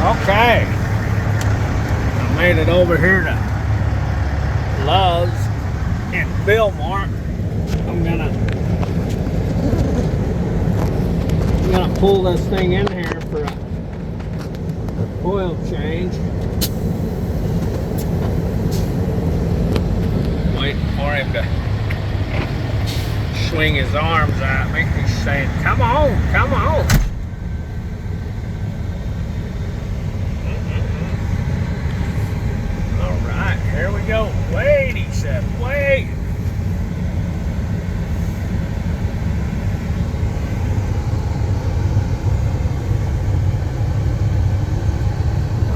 Okay, I made it over here to Love's in Fillmore. I'm gonna pull this thing in here for a oil change. Waiting for him to swing his arms at me. He's saying, "Come on, come on." All right, here we go. Wait, he said, wait.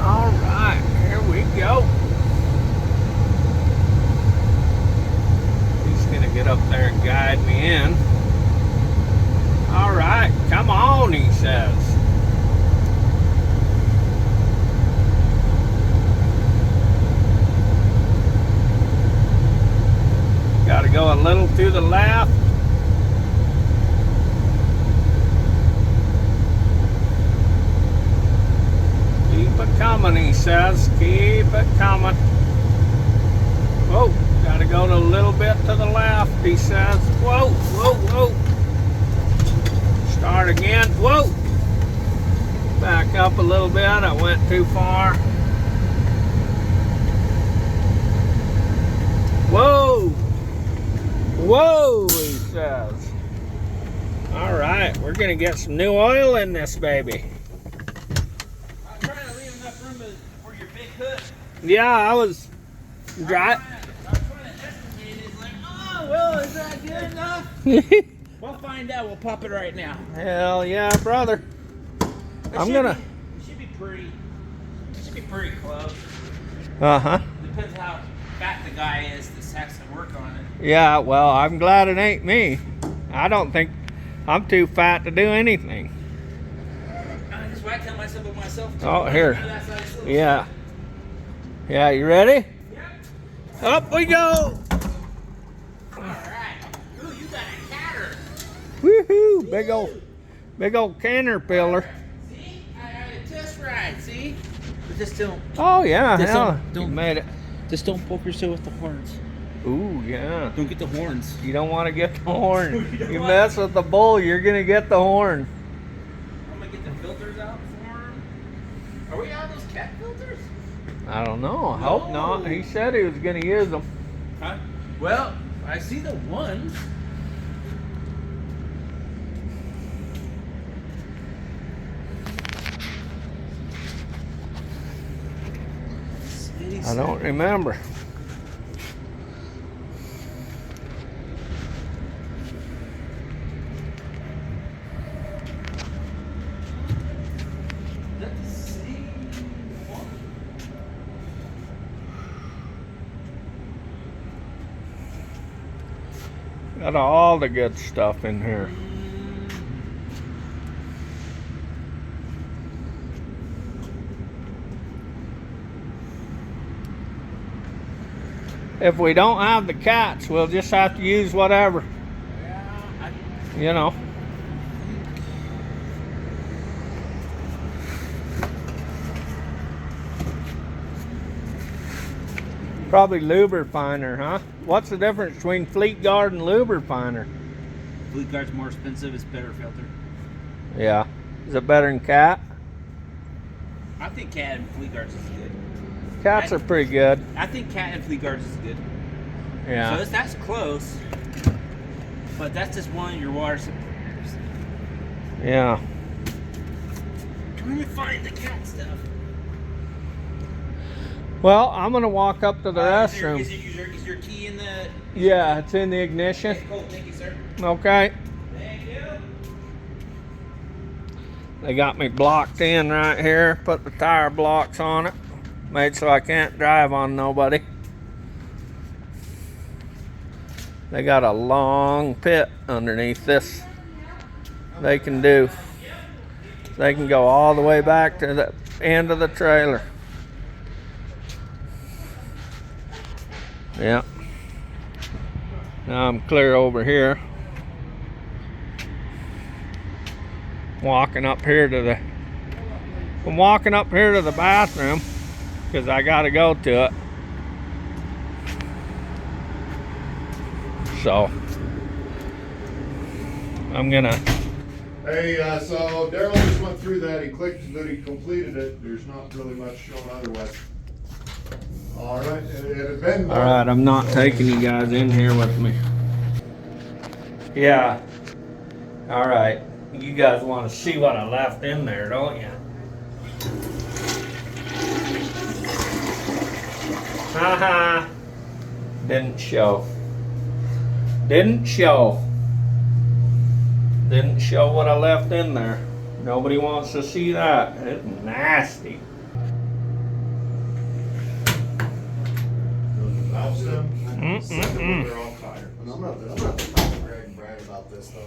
All right, here we go. He's gonna get up there and guide me in. All right, come on, he says. Got to go a little to the left. Keep it coming, he says. Keep it coming. Whoa, got to go a little bit to the left, he says. Whoa, whoa, whoa. Start again. Whoa. Back up a little bit. I went too far. Whoa. Whoa, he says. All right, we're going to get some new oil in this baby. I'm trying to leave enough room for your big hood. Yeah, I was dry. I was trying to estimate it. It's like, oh, well, is that good enough? We'll find out. We'll pop it right now. Hell yeah, brother. It should be pretty. It should be pretty close. Uh-huh. Depends how fat the guy is that has to work on it. Yeah, well, I'm glad it ain't me. I don't think I'm too fat to do anything. That's why I tell myself of myself. Oh, here. Yeah. Yeah, you ready? Yep. Up we go. All right. Ooh, you got a catter. Woohoo! Big old caterpillar. See? I had a test ride, see? But just don't. Oh yeah, Just hell, don't- you made it. Just don't poke yourself with the horns. Ooh, yeah. Don't get the horns. You don't want to get the horn. You mess with the bull, you're gonna get the horn. I'm gonna get the filters out for him. Are we out of those cat filters? I don't know. I hope not. He said he was gonna use them. Huh? Well, I see the one. I don't remember. Is that the same one? Got all the good stuff in here. If we don't have the cats, we'll just have to use whatever, Yeah, you know. Probably Lubrifiner, huh? What's the difference between Fleet Guard and Lubrifiner? Fleet Guard's more expensive. It's better filter. Yeah. Is it better than cat? I think Cat and Fleet Guards is good. Cats are pretty good. I think Cat and Fleet Guards is good. Yeah. So that's close. But that's just one of your water suppliers. Yeah. Trying to find the cat stuff. Well, I'm gonna walk up to the restroom. Is your key in the? Yeah, it's in the ignition. Okay, cool. Thank you, sir. Okay. Thank you. They got me blocked in right here. Put the tire blocks on it. Made so I can't drive on nobody. They got a long pit underneath this. They can do. They can go all the way back to the end of the trailer. Yeah. Now I'm clear over here. Walking up here to the I'm walking up here to the bathroom because I got to go to it. So I'm gonna. Hey, so Daryl just went through that. He clicked that he completed it. There's not really much shown otherwise. All right, it had been. All right, I'm not taking you guys in here with me. Yeah. All right. You guys want to see what I left in there, don't you? Haha. Didn't show. Didn't show. Didn't show what I left in there. Nobody wants to see that. It's nasty. They're all tired. I'm not talking to Greg and Brad about this though.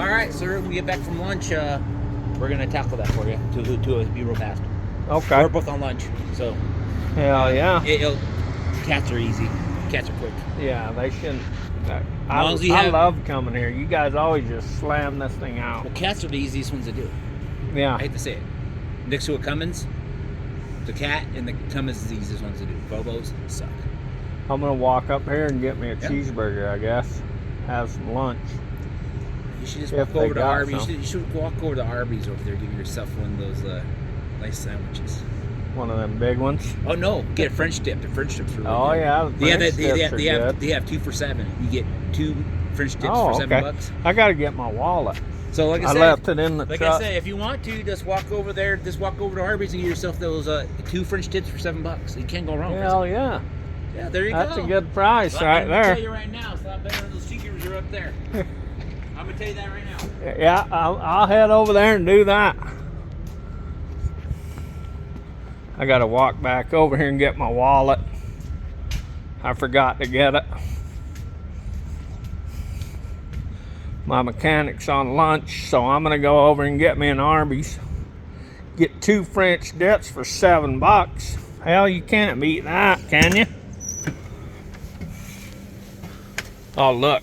All right, sir. When we get back from lunch, we're gonna tackle that for you. To be real fast. Okay. We're both on lunch, so Hell yeah. cats are easy. Cats are quick. Yeah, they shouldn't. long as you I have- love coming here. You guys always just slam this thing out. Well, cats are the easiest ones to do. Yeah. I hate to say it. Next to a Cummins, the cat and the Cummins is the easiest ones to do. Bobos suck. I'm gonna walk up here and get me a Yep. cheeseburger, I guess. Have some lunch. You should just If walk they over to got Arby's. some. You should walk over to Arby's over there. Give yourself one of those nice sandwiches. One of them big ones. Oh no, get a French dip. The French dip's really Oh good. yeah, the They have, French they, dips have, are they, have, good. they have 2 for $7. You get 2 French dips Oh, for okay. $7. I gotta get my wallet. So like I I said, left it in the like truck. I said, if you want to, just walk over there. Just walk over to Arby's and get yourself those 2 French dips for $7. You can't go wrong. Hell yeah. Yeah, there you That's go. a good price Well, right I'm gonna tell you there. right now, it's a lot better than those cheekers are up there. I'm gonna tell you that right now. Yeah, I'll head over there and do that. I gotta walk back over here and get my wallet. I forgot to get it. My mechanic's on lunch, so I'm gonna go over and get me an Arby's. Get 2 French dips for $7. Hell, you can't beat that, can you? Oh, look.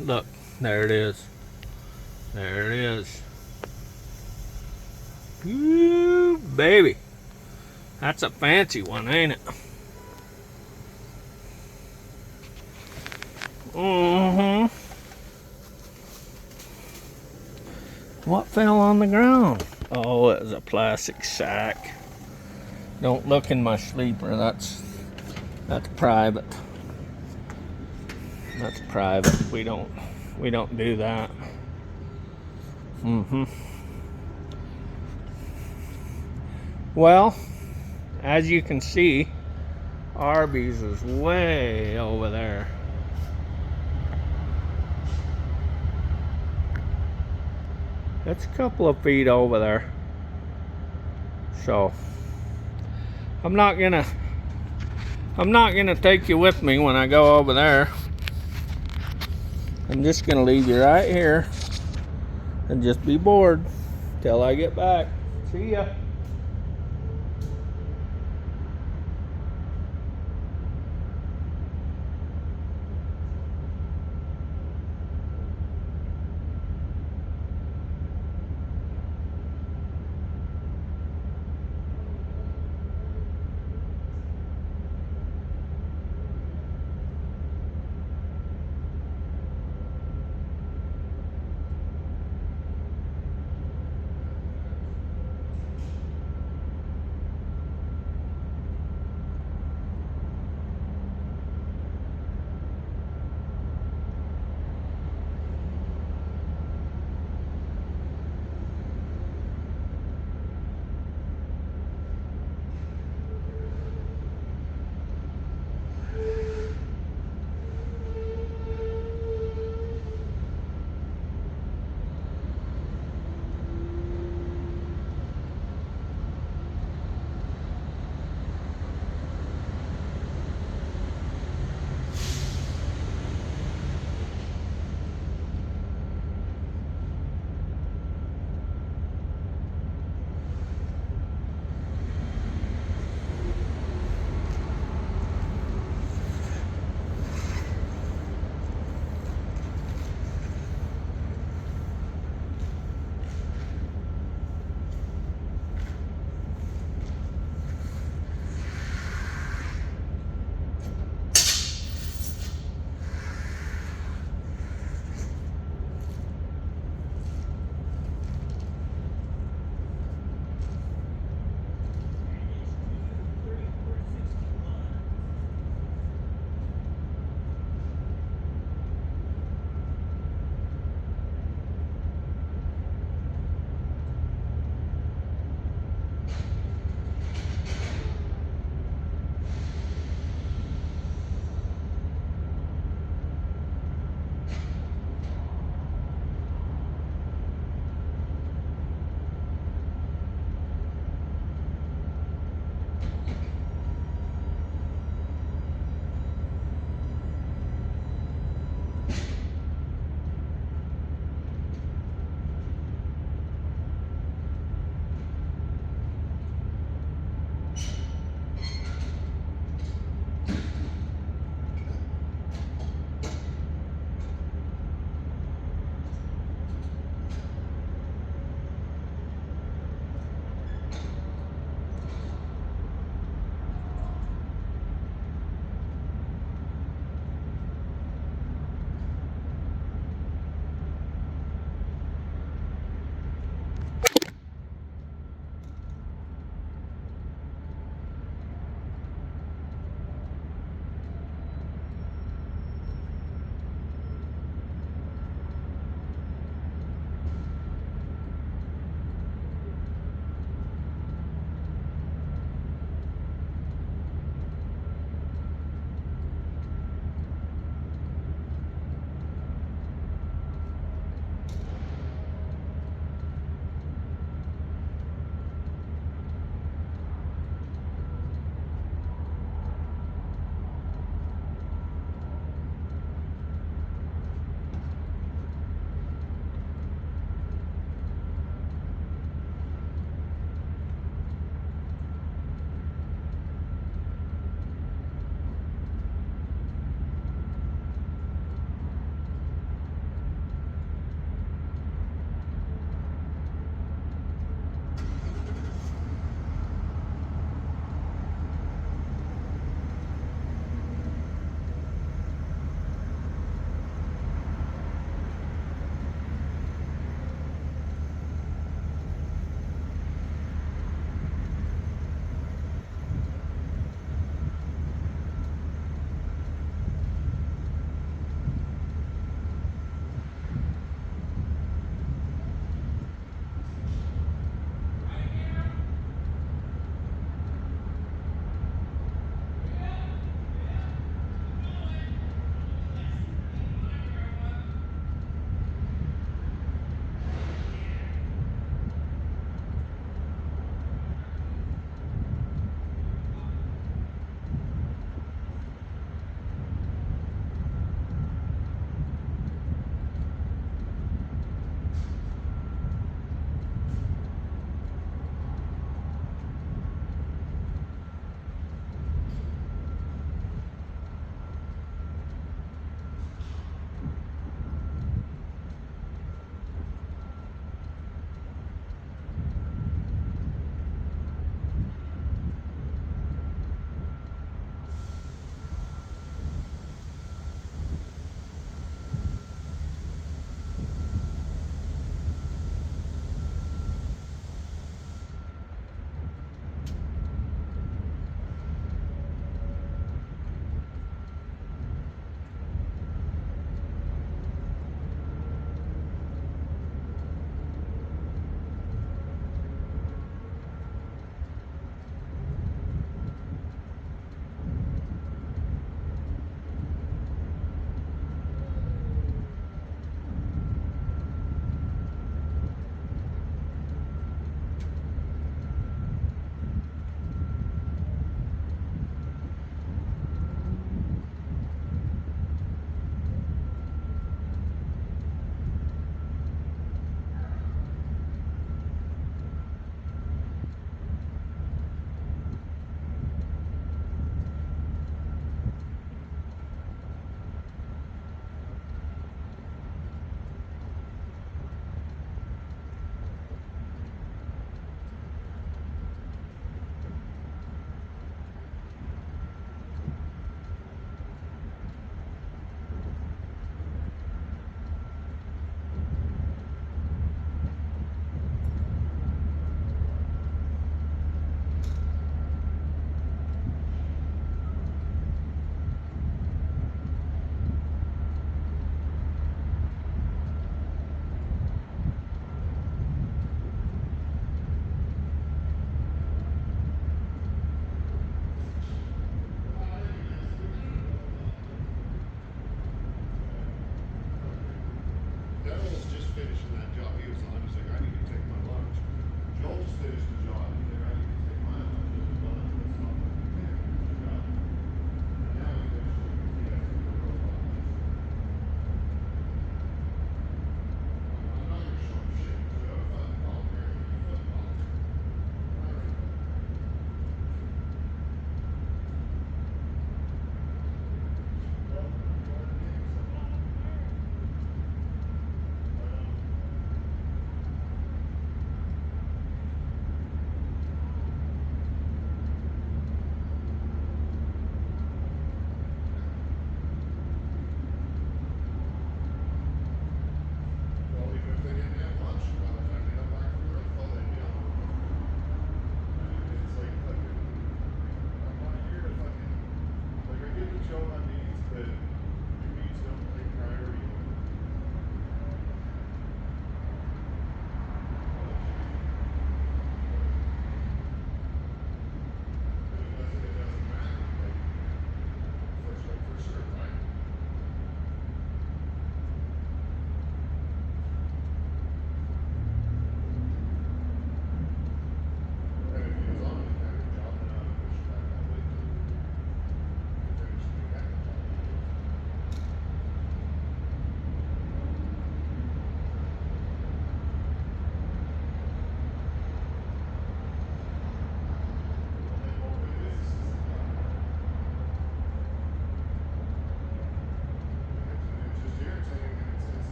Look. There it is. There it is. Ooh, baby. That's a fancy one, ain't it? Mm-hmm. What fell on the ground? Oh, it was a plastic sack. Don't look in my sleeper. That's private. That's private. We don't do that. Mm-hmm. Well, as you can see, Arby's is way over there. It's a couple of feet over there. So I'm not gonna take you with me when I go over there. I'm just gonna leave you right here and just be bored till I get back. See ya.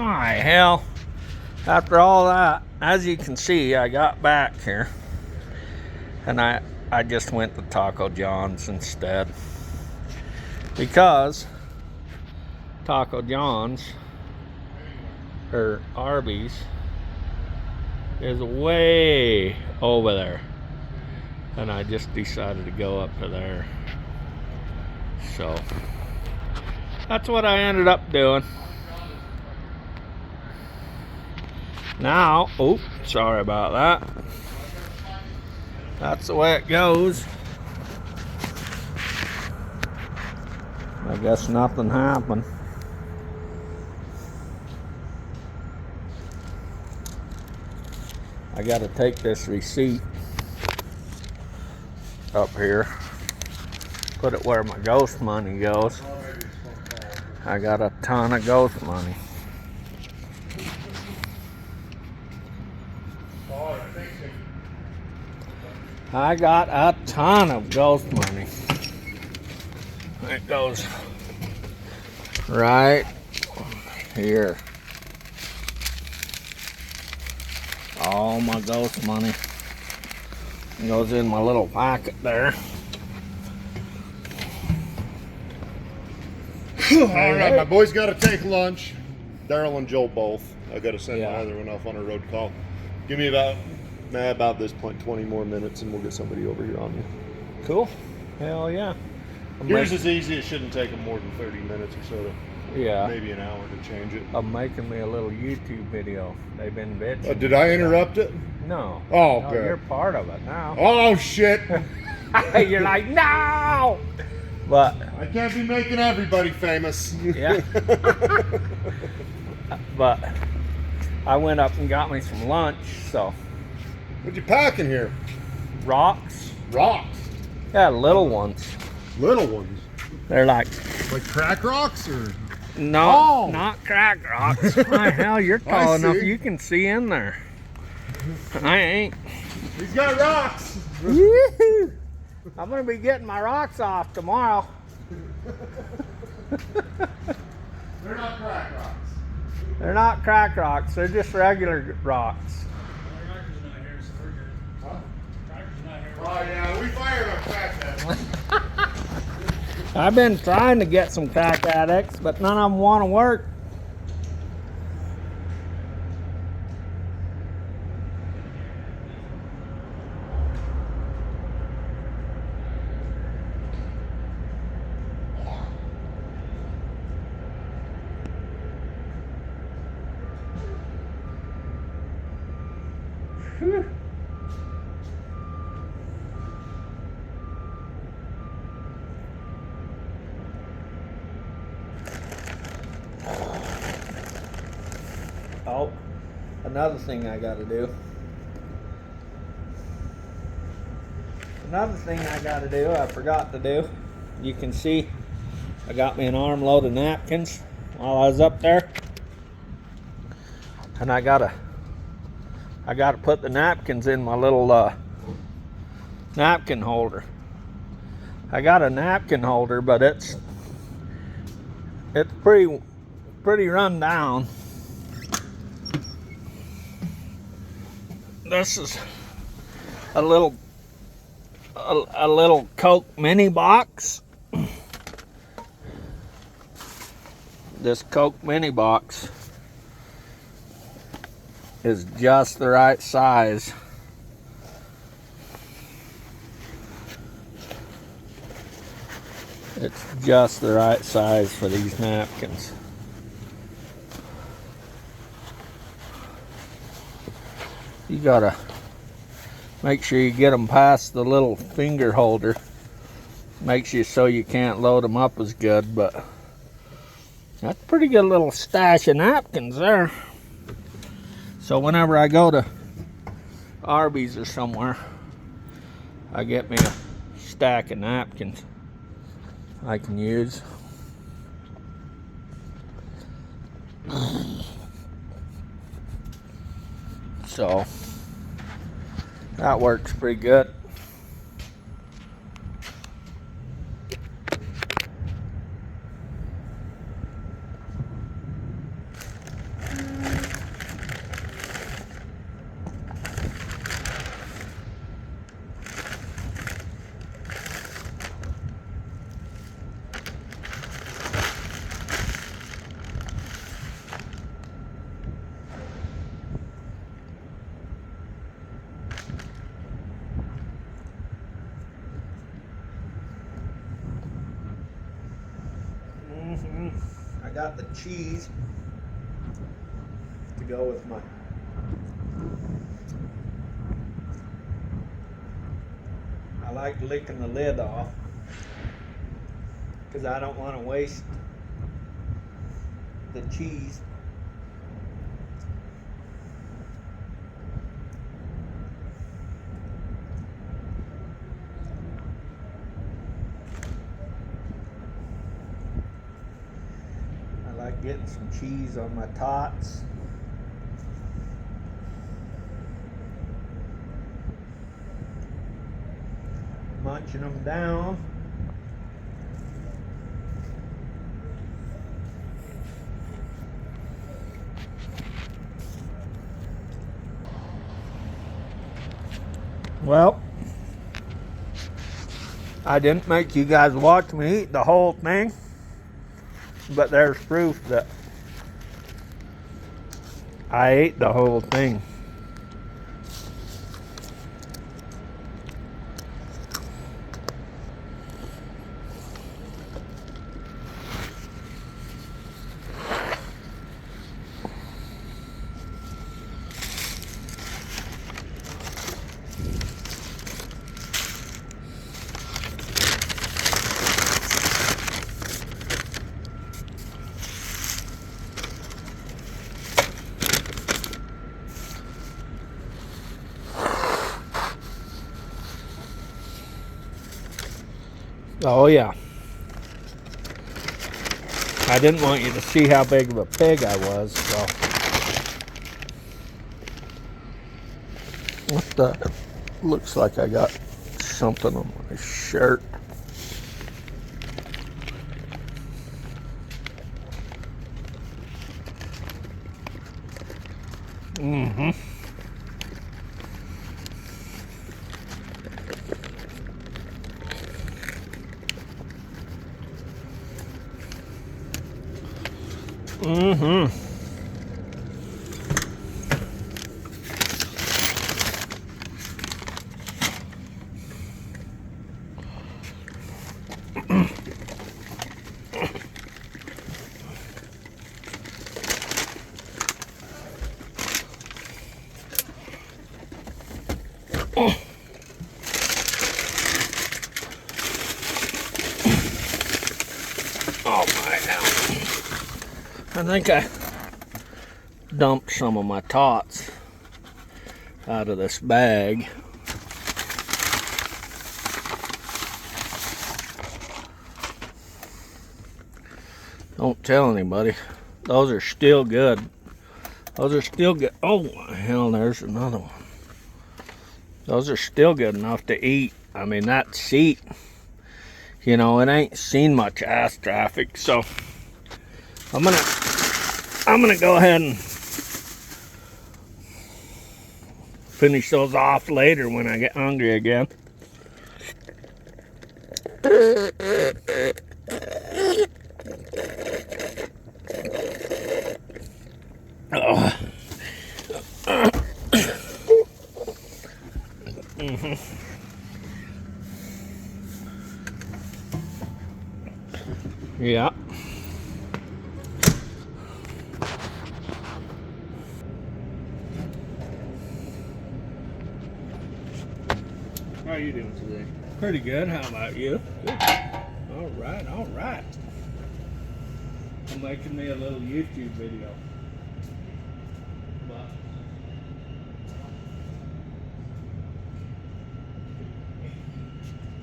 My hell. After all that, as you can see, I got back here. And I just went to Taco John's instead. Because Taco John's, or Arby's, is way over there. And I just decided to go up to there. So, that's what I ended up doing. Now, oh, sorry about that. That's the way it goes. I guess nothing happened. I gotta take this receipt up here, put it where my ghost money goes. I got a ton of ghost money. I got a ton of ghost money. It goes right here. All my ghost money goes in my little pocket there. All right, my boys got to take lunch. Daryl and Joel both. I got to send Yeah. my other one off on a road call. Give me about this point 20 more minutes, and we'll get somebody over here on you. Cool. Hell yeah. Yours is easy. It shouldn't take them more than 30 minutes or so. Yeah. Maybe an hour to change it. I'm making me a little YouTube video. They've been bitching. Did I interrupt it? No. Oh, No, good. you're part of it now. Oh shit! You're like, no! But, I can't be making everybody famous. yeah. But I went up and got me some lunch, so. What'd you pack in here? Rocks. Rocks. Yeah, little ones. Little ones. They're like, Like crack rocks or? no, Oh. not crack rocks. My hell, you're tall I enough see. you can see in there. I ain't. He's got rocks. Woo-hoo. I'm gonna be getting my rocks off tomorrow. They're not crack rocks. They're not crack rocks, they're just regular rocks. Oh yeah, we fired on crack that. I've been trying to get some crack addicts, but none of them want to work. Whew. Oh, another thing I gotta do. I forgot to do. You can see I got me an armload of napkins while I was up there. And I gotta put the napkins in my little napkin holder. I got a napkin holder, but it's pretty run down. This is a little Coke mini box. This Coke mini box is just the right size. It's just the right size for these napkins. You gotta make sure you get them past the little finger holder. Makes you so you can't load them up as good, but that's a pretty good little stash of napkins there. So whenever I go to Arby's or somewhere, I get me a stack of napkins I can use. So that works pretty good. got the cheese to go with my I like licking the lid off because I don't want to waste the cheese. I like getting some cheese on my tots. Munching them down. Well, I didn't make you guys watch me eat the whole thing, but there's proof that I ate the whole thing. Oh yeah. I didn't want you to see how big of a pig I was, so. What the? Looks like I got something on my shirt. Mm-hmm. Mm-hmm. Oh my hell. I think I dumped some of my tots out of this bag. Don't tell anybody. Those are still good. Those are still good. Oh hell, there's another one. Those are still good enough to eat. I mean, that seat, you know, it ain't seen much ass traffic, so I'm gonna go ahead and finish those off later when I get hungry again. Oh. Mm-hmm. Yeah. How are you doing today? Pretty good. How about you? Good. All right, all right. I'm making me a little YouTube video. But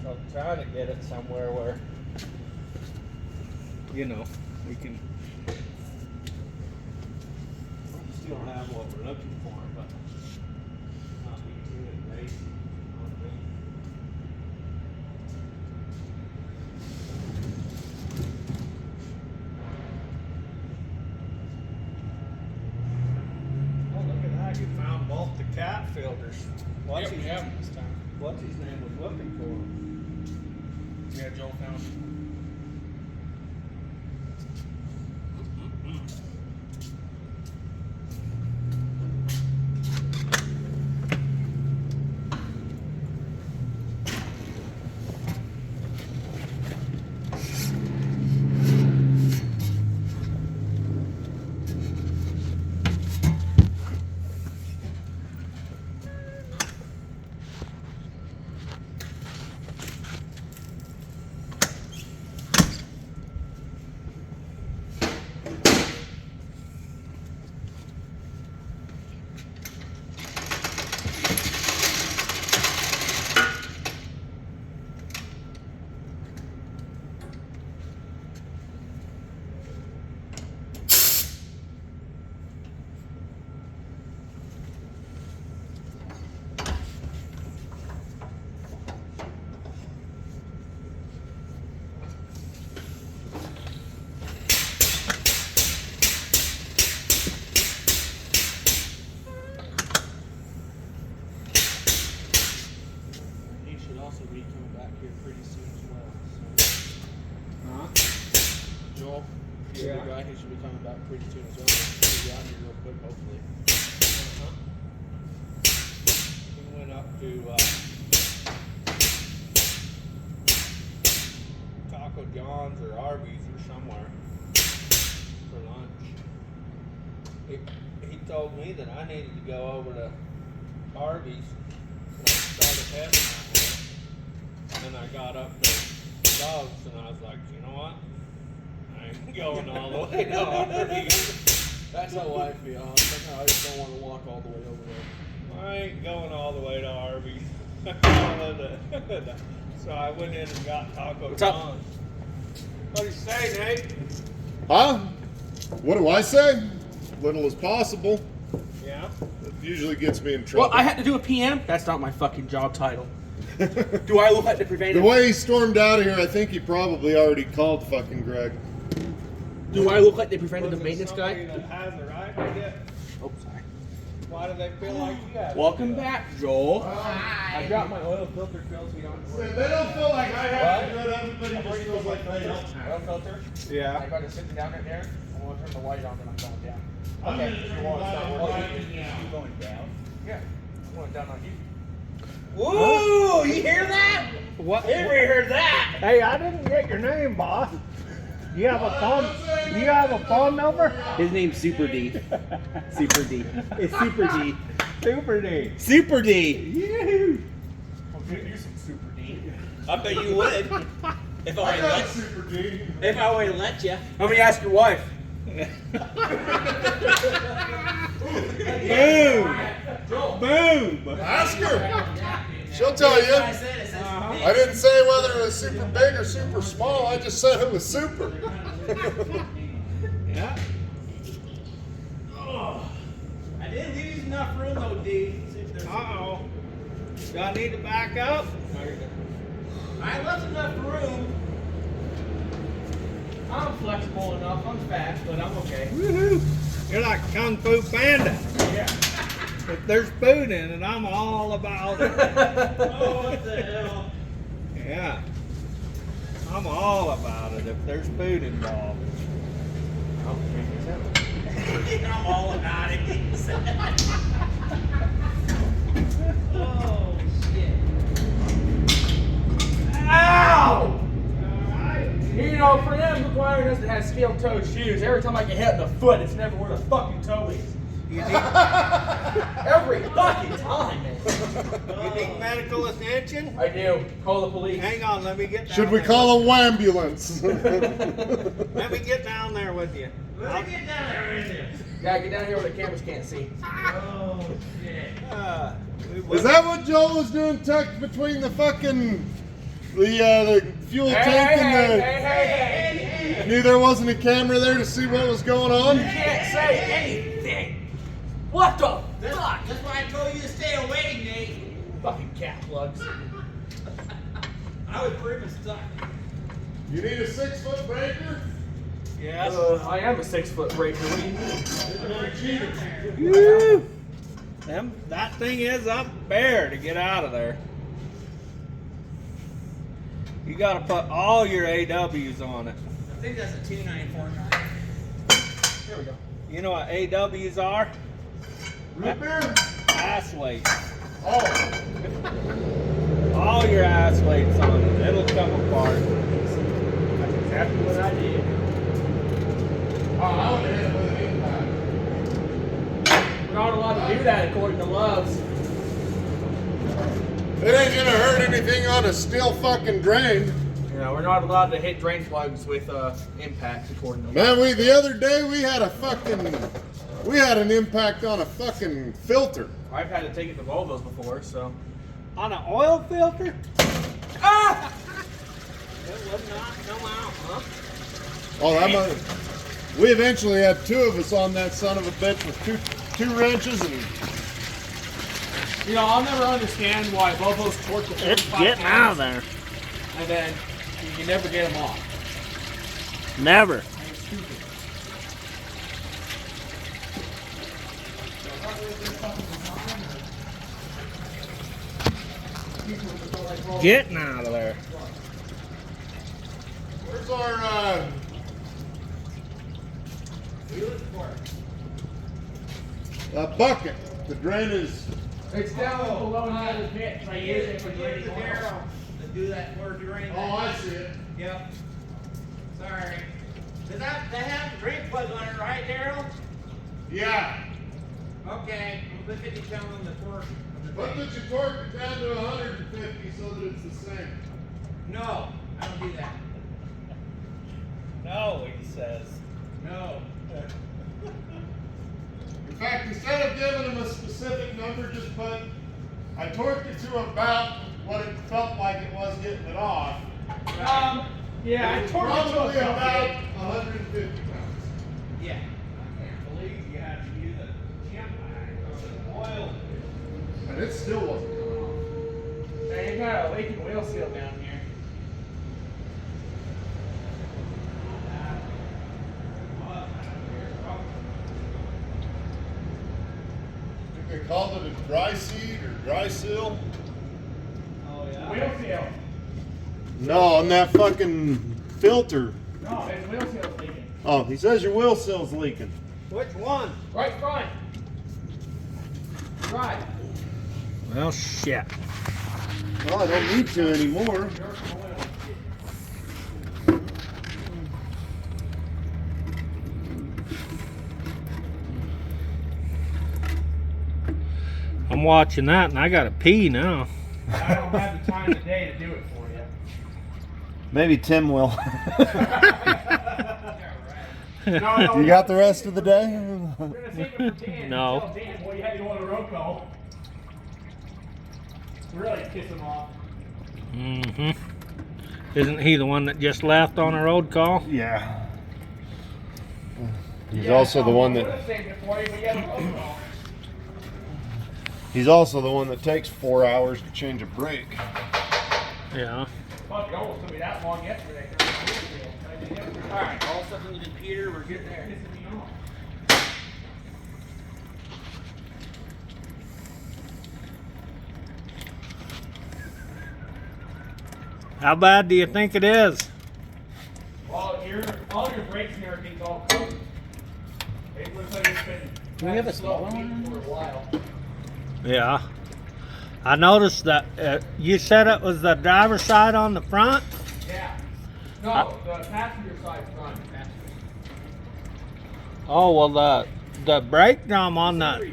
I'm trying to get it somewhere where, you know, we can still have what we're looking for, but not be too invasive. Oh, look at that! You found both the cat filters. What's his name? This time. What's his name was looking for him? Yeah, Joel found it. be a big guy. He should be coming back pretty soon as well. He'll be out here real quick, hopefully. He went up to Taco John's or Arby's or somewhere for lunch. He told me that I needed to go over to Arby's when I started heading out there. And I got up to Doug's and I was like, you know what? I ain't going all the way to Arby's. That's how I feel. I just don't want to walk all the way over there. I ain't going all the way to Arby's. So I went in and got Taco What's up? John's. What do you say, Nate? Huh? What do I say? Little as possible. Yeah. It usually gets me in trouble. Well, I had to do a PM. That's not my fucking job title. Do I look like the The preventative? way he stormed out of here, I think he probably already called fucking Greg. Do I look like the preventative maintenance Somebody guy? that has the right to get. Oh, sorry. Why do they feel like you have? Welcome back, Joel. I got my oil filter filled so you don't. They don't feel like I have to do it. Everybody just feels like they don't Oil filter. Yeah. I got it sitting down right there. I want to turn the light on, then I'm going down. I'm Okay. gonna You turn want the to light start on working? right now. You going down? Yeah. I'm going down on you. Whoa! You hear that? What? Everybody heard that? Hey, I didn't get your name, boss. You have a phone? You have a phone number? His name's Super D. Super D. It's Super D. Super D. Super D. Yoo-hoo. I'll give you some Super D. I bet you would. If I I got let, Super D. if I would let you. Let me ask your wife. Boom! Boom! Ask her. She'll tell you. I didn't say whether it was super big or super small. I just said it was super. Yeah. I didn't leave enough room though, D. Uh-oh. Do I need to back up? I left enough room. I'm flexible enough. I'm fast, but I'm okay. Woohoo! You're like Kung Fu Panda. Yeah. If there's food in it, I'm all about it. Oh, what the hell? Yeah. I'm all about it if there's food involved. I'm all about it. Oh, shit. Ow! You know, for them requiring us to have steel-toed shoes, every time I get hit in the foot, it's never where the fucking toe is. You need, Every fucking time, man. you need medical attention? I do. Call the police. Hang on, let me get down Should we there. call a ambulance? Let me get down there with you. Let me get down there with you. Yeah, get down here where the cameras can't see. Oh, shit. Is that what Joel was doing tucked between the fucking the fuel tank and the Hey. knew there wasn't a camera there to see what was going on? You can't say anything. What the fuck? That's why I told you to stay away, Nate. Fucking cat plugs. I was pretty stuck. You need a 6-foot breaker? Yes. I am a 6-foot breaker. What do you mean? Woo! That thing is up bare to get out of there. You gotta put all your AWs on it. I think that's a 2949. There we go. You know what AWs are? Root beer? Ass weights. Oh. All your ass weights on it. It'll come apart. That's exactly what I did. Oh, I would have hit it with an 8-pack. We're not allowed to do that according to Loves. It ain't gonna hurt anything on a steel fucking drain. You know, we're not allowed to hit drain plugs with impacts according to Loves. Man, the other day we had an impact on a fucking filter. I've had to take it to Volvos before, so. On an oil filter? Ah! It would not come out, huh? Oh, that must. We eventually had 2 of us on that son of a bitch with two wrenches and. You know, I'll never understand why Volvos torque the 45 pounds, there. and then you never get them off. Never. It's stupid. Getting out of there. Where's our What are you looking for? A bucket. The drain is. It's down below the other pit. So I use it for Give draining the oil. Darryl to do that where drain. Oh, I see it. Yep. Sorry. Does that have the drain plug on it, right, Darryl? Yeah. Okay. Look at you telling them the torque of the But thing. that you torque it down to 150 so that it's the same. No, I don't do that. No, he says. No. In fact, instead of giving them a specific number, just put, I torqued it to about what it felt like it was getting it off. Yeah, I It was torqued it to probably a about bit. 150 pounds. Yeah. I can't believe you had to use a jump bag or an oil. And it still wasn't coming off. Now you got a leaking wheel seal down here. I think they called it a dry seed or dry seal. Oh, yeah. Wheel seal. No, on that fucking filter. No, his wheel seal's leaking. Oh, he says your wheel seal's leaking. Which one? Right front. Right. Well, shit. Well, I don't need to anymore. I'm watching that and I gotta pee now. I don't have the time today to do it for you. Maybe Tim will. No, You got the rest of the day? We're gonna save it for Dan. No. Tell Dan, boy, you had to go on a road call. Really piss him off. Mm-hmm. Isn't he the one that just left on a road call? Yeah. He's Yeah, also the no, one we that would've saved it for you, but you had a road call. he's also the one that takes 4 hours to change a brake. Yeah. Fuck, it almost took me that long yesterday. Alright, all stuff in the computer, we're getting there. Pissing me off. How bad do you think it is? All your brakes and everything's all cooked. It looks like it's been. Do we have a slow small one? for a while. Yeah. I noticed that you said it was the driver's side on the front? Yeah. No, the passenger side front. Oh, well, the brake drum on the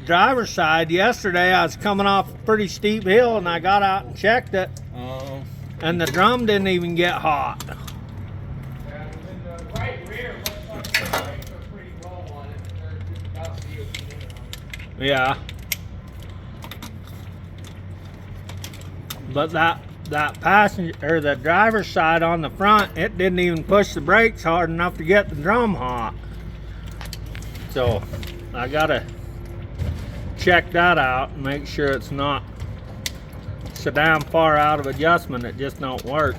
driver's side yesterday, I was coming off a pretty steep hill and I got out and checked it Oh. and the drum didn't even get hot. Yeah, and then the right rear looks like the brakes are pretty low on it. They're just about DOT limit on it. Yeah. But that passenger or the driver's side on the front, it didn't even push the brakes hard enough to get the drum hot. So I gotta check that out and make sure it's not so damn far out of adjustment it just don't work.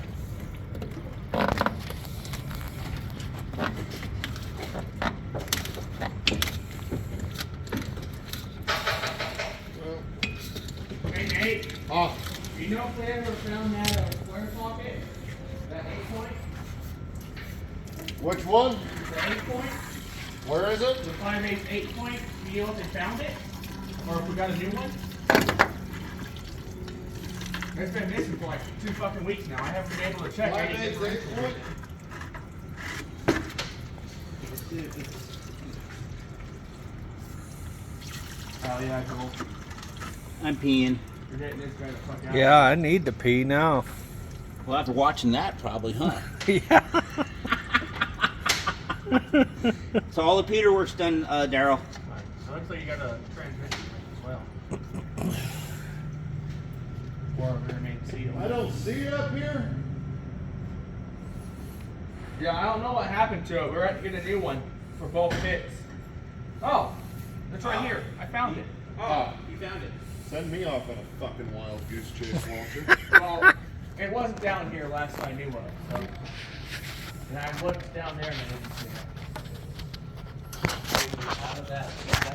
Hey, Nate, Oh, do you know if they ever found that square socket? That 8-point? which one? The 8-point? Where is it? The 5/8 8-point? Do you know if they found it? Or if we got a new one? It's been missing for like 2 fucking weeks now. I haven't been able to check. I didn't get the point. Oh yeah, cool. I'm peeing. You're getting this guy the fuck out. Yeah, I need to pee now. Well, after watching that, probably, huh? Yeah. So all the Peter work's done, Darryl. So looks like you got a transmission as well. Or a rear main seal. I don't see it up here. Yeah, I don't know what happened to it. We're going to get a new one for both pits. Oh, it's right here. I found it. Oh, You found it. send me off on a fucking wild goose chase, Walter. Well, it wasn't down here last I knew of it. So. And I looked down there and I didn't see it. Out of that